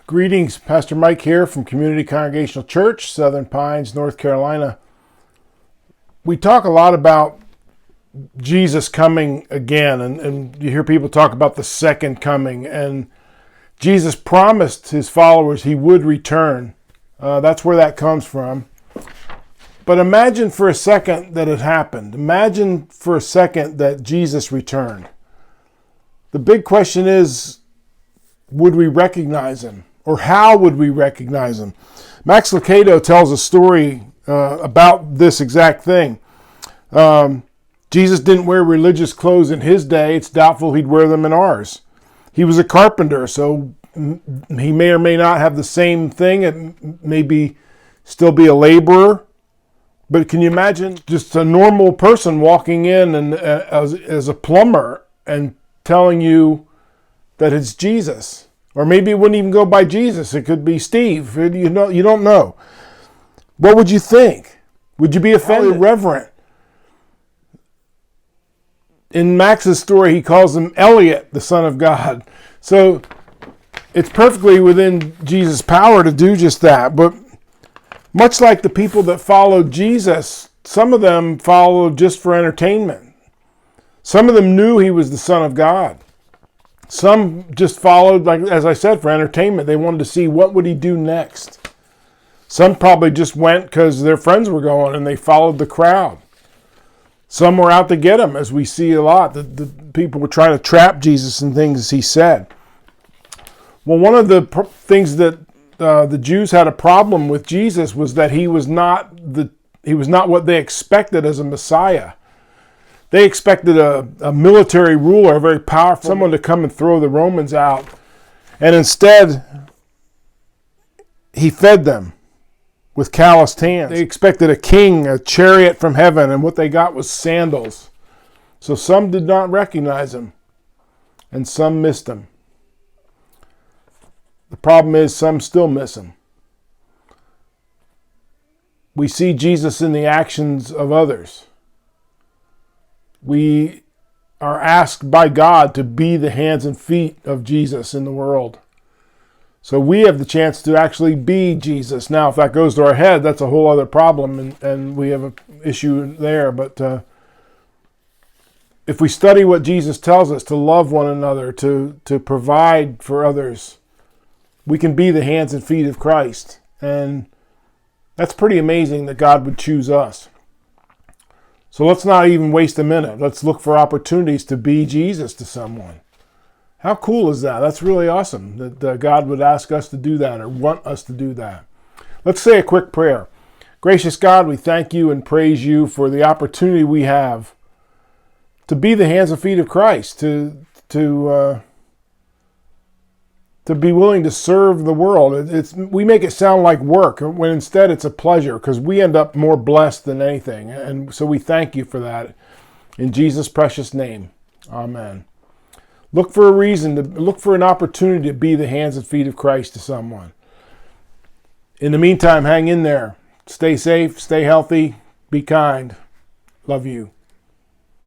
Greetings, Pastor Mike here from Community Congregational Church, Southern Pines, North Carolina. We talk a lot about Jesus coming again, and you hear people talk about the second coming, and Jesus promised his followers he would return. That's where that comes from. But imagine for a second that it happened. Imagine for a second that Jesus returned. The big question is, would we recognize him? Or how would we recognize him? Max Lucado tells a story about this exact thing. Jesus didn't wear religious clothes in his day. It's doubtful he'd wear them in ours. He was a carpenter, so he may or may not have the same thing. It may still be a laborer. But can you imagine just a normal person walking in and as a plumber and telling you that it's Jesus? Or maybe it wouldn't even go by Jesus. It could be Steve. You don't know. What would you think? Would you be offended? Irreverent. In Max's story, he calls him Elliot, the Son of God. So it's perfectly within Jesus' power to do just that. But much like the people that followed Jesus, some of them followed just for entertainment. Some of them knew he was the Son of God. Some just followed, like as I said, for entertainment. They wanted to see what would he do next. Some probably just went because their friends were going and they followed the crowd. Some were out to get him, as we see a lot. The people were trying to trap Jesus in things he said. Well, one of the things that the Jews had a problem with Jesus was that he was not what they expected as a Messiah. They expected a military ruler, a very powerful, someone to come and throw the Romans out. And instead, he fed them with calloused hands. They expected a king, a chariot from heaven, and what they got was sandals. So some did not recognize him, and some missed him. The problem is some still miss him. We see Jesus in the actions of others. We are asked by God to be the hands and feet of Jesus in the world. So we have the chance to actually be Jesus. Now, if that goes to our head, that's a whole other problem, and we have an issue there. But if we study what Jesus tells us, to love one another, to provide for others, we can be the hands and feet of Christ. And that's pretty amazing that God would choose us. So let's not even waste a minute. Let's look for opportunities to be Jesus to someone. How cool is that? That's really awesome that God would ask us to do that or want us to do that. Let's say a quick prayer. Gracious God, we thank you and praise you for the opportunity we have to be the hands and feet of Christ, to be willing to serve the world. We make it sound like work, when instead it's a pleasure, because we end up more blessed than anything. And so we thank you for that. In Jesus' precious name, amen. Look for a reason, look for an opportunity to be the hands and feet of Christ to someone. In the meantime, hang in there. Stay safe, stay healthy, be kind. Love you.